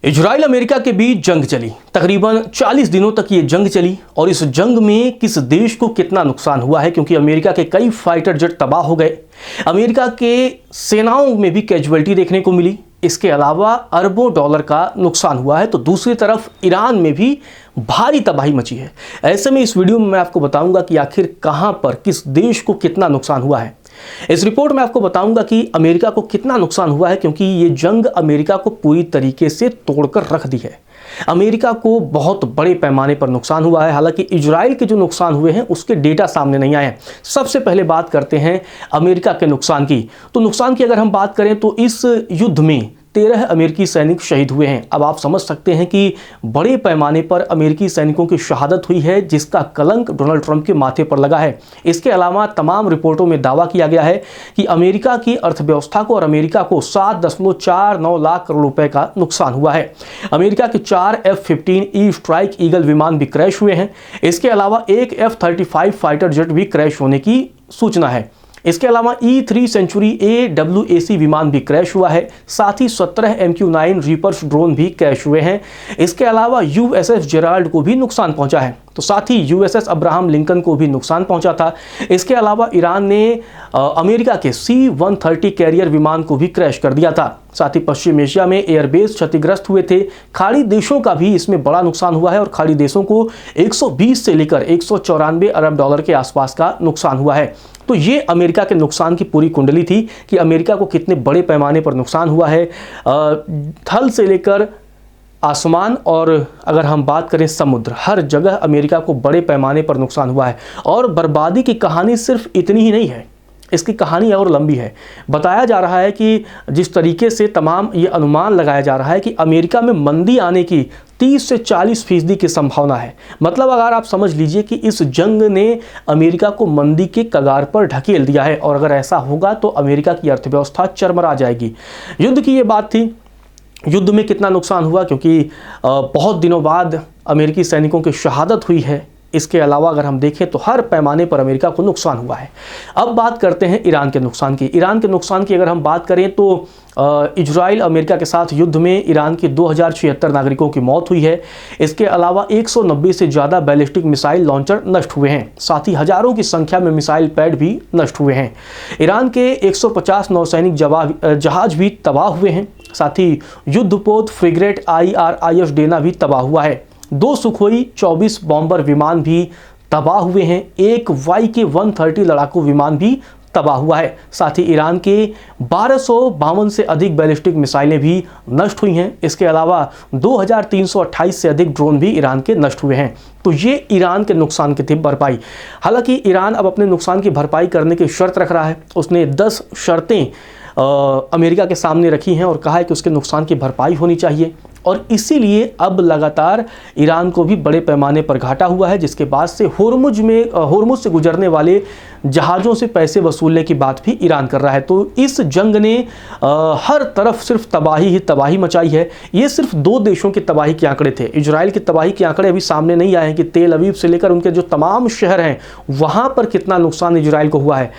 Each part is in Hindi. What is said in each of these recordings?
इजराइल अमेरिका के बीच जंग चली। तकरीबन 40 दिनों तक ये जंग चली और इस जंग में किस देश को कितना नुकसान हुआ है, क्योंकि अमेरिका के कई फाइटर जेट तबाह हो गए। अमेरिका के सेनाओं में भी कैजुअल्टी देखने को मिली। इसके अलावा अरबों डॉलर का नुकसान हुआ है। तो दूसरी तरफ ईरान में भी भारी तबाही मची है। ऐसे में इस वीडियो में मैं आपको बताऊंगा कि आखिर कहां पर किस देश को कितना नुकसान हुआ है। इस रिपोर्ट में आपको बताऊंगा कि अमेरिका को कितना नुकसान हुआ है, क्योंकि ये जंग अमेरिका को पूरी तरीके से तोड़कर रख दी है। अमेरिका को बहुत बड़े पैमाने पर नुकसान हुआ है। हालांकि इजराइल के जो नुकसान हुए हैं उसके डेटा सामने नहीं आए हैं। सबसे पहले बात करते हैं अमेरिका के नुकसान की। तो नुकसान की अगर हम बात करें तो इस युद्ध में 13 अमेरिकी सैनिक शहीद हुए हैं। अब आप समझ सकते हैं कि बड़े पैमाने पर अमेरिकी सैनिकों की शहादत हुई है, जिसका कलंक डोनाल्ड ट्रंप के माथे पर लगा है। इसके अलावा तमाम रिपोर्टों में दावा किया गया है कि अमेरिका की अर्थव्यवस्था को और अमेरिका को 7.49 लाख करोड़ रुपए का नुकसान हुआ है। अमेरिका के 4 F-15E स्ट्राइक ईगल विमान भी क्रैश हुए हैं। इसके अलावा एक F-35 फाइटर जेट भी क्रैश होने की सूचना है। इसके अलावा E-3 सेंचुरी AWAC विमान भी क्रैश हुआ है। साथ ही 17 MQ-9 रीपर्स ड्रोन भी क्रैश हुए हैं। इसके अलावा USS जेराल्ड को भी नुकसान पहुंचा है। तो साथ ही USS अब्राहम लिंकन को भी नुकसान पहुंचा था। इसके अलावा ईरान ने अमेरिका के C-130 कैरियर विमान को भी क्रैश कर दिया था। साथ ही पश्चिम एशिया में एयरबेस क्षतिग्रस्त हुए थे। खाड़ी देशों का भी इसमें बड़ा नुकसान हुआ है और खाड़ी देशों को 120 से लेकर 194 अरब डॉलर के आसपास का नुकसान हुआ है। तो ये अमेरिका के नुकसान की पूरी कुंडली थी कि अमेरिका को कितने बड़े पैमाने पर नुकसान हुआ है, थल से लेकर आसमान और अगर हम बात करें समुद्र, हर जगह अमेरिका को बड़े पैमाने पर नुकसान हुआ है। और बर्बादी की कहानी सिर्फ इतनी ही नहीं है, इसकी कहानी और लंबी है। बताया जा रहा है कि जिस तरीके से तमाम ये अनुमान लगाया जा रहा है कि अमेरिका में मंदी आने की 30 से 40% की संभावना है। मतलब अगर आप समझ लीजिए कि इस जंग ने अमेरिका को मंदी के कगार पर ढकेल दिया है और अगर ऐसा होगा तो अमेरिका की अर्थव्यवस्था चरमरा जाएगी। युद्ध की ये बात थी। युद्ध में कितना नुकसान हुआ, क्योंकि बहुत दिनों बाद अमेरिकी सैनिकों की शहादत हुई है। इसके अलावा अगर हम देखें तो हर पैमाने पर अमेरिका को नुकसान हुआ है। अब बात करते हैं ईरान के नुकसान की। ईरान के नुकसान की अगर हम बात करें तो इजराइल अमेरिका के साथ युद्ध में ईरान के 2076 नागरिकों की मौत हुई है। इसके अलावा 190 से ज़्यादा बैलिस्टिक मिसाइल लॉन्चर नष्ट हुए हैं। साथ ही हज़ारों की संख्या में मिसाइल पैड भी नष्ट हुए हैं। ईरान के 150 नौसैनिक जहाज भी तबाह हुए हैं। साथ ही युद्धपोत फ्रिगेट IRIS डेना भी तबाह हुआ है। 2 सुखोई 24 बॉम्बर विमान भी तबाह हुए हैं। एक YK-130 लड़ाकू विमान भी तबाह हुआ है। साथ ही ईरान के 1252 से अधिक बैलिस्टिक मिसाइलें भी नष्ट हुई हैं। इसके अलावा 2328 से अधिक ड्रोन भी ईरान के नष्ट हुए हैं। तो ये ईरान के नुकसान की थी भरपाई। हालांकि ईरान अब अपने नुकसान की भरपाई करने की शर्त रख रहा है। उसने 10 शर्तें अमेरिका के सामने रखी हैं और कहा है कि उसके नुकसान की भरपाई होनी चाहिए। और इसीलिए अब लगातार ईरान को भी बड़े पैमाने पर घाटा हुआ है, जिसके बाद से होर्मुज से गुजरने वाले जहाज़ों से पैसे वसूलने की बात भी ईरान कर रहा है। तो इस जंग ने हर तरफ सिर्फ तबाही ही तबाही मचाई है। ये सिर्फ 2 देशों की तबाही के आंकड़े थे। इजराइल की तबाही के आंकड़े अभी सामने नहीं आए हैं कि तेल अवीव से लेकर उनके जो तमाम शहर हैं वहाँ पर कितना नुकसान इजराइल को हुआ है।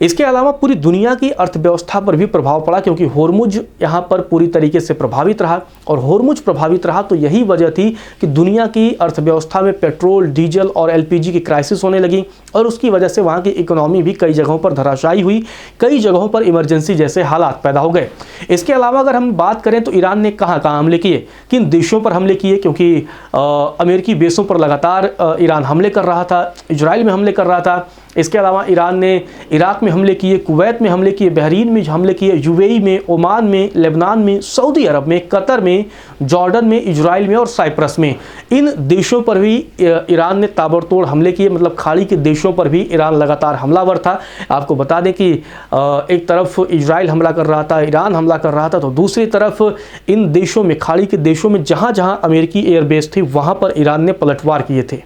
इसके अलावा पूरी दुनिया की अर्थव्यवस्था पर भी प्रभाव पड़ा, क्योंकि होर्मुज यहाँ पर पूरी तरीके से प्रभावित रहा। और होर्मुज प्रभावित रहा तो यही वजह थी कि दुनिया की अर्थव्यवस्था में पेट्रोल, डीजल और LPG की क्राइसिस होने लगी और उसकी वजह से वहाँ की इकोनॉमी भी कई जगहों पर धराशायी हुई। कई जगहों पर इमरजेंसी जैसे हालात पैदा हो गए। इसके अलावा अगर हम बात करें तो ईरान ने कहाँ हमले किए, किन देशों पर हमले किए, क्योंकि अमेरिकी बेसों पर लगातार ईरान हमले कर रहा था, इजराइल में हमले कर रहा था। इसके अलावा ईरान ने इराक में हमले किए, कुवैत में हमले किए, बहरीन में हमले किए, UAE में, ओमान में, लेबनान में, सऊदी अरब में, कतर में, जॉर्डन में, इजराइल में और साइप्रस में। इन देशों पर भी ईरान ने ताबड़तोड़ हमले किए। मतलब खाड़ी के देशों पर भी ईरान लगातार हमलावर था। आपको बता दें कि एक तरफ इजराइल हमला कर रहा था, ईरान हमला कर रहा था, तो दूसरी तरफ इन देशों में, खाड़ी के देशों में जहाँ जहाँ अमेरिकी एयरबेस थी वहाँ पर ईरान ने पलटवार किए थे।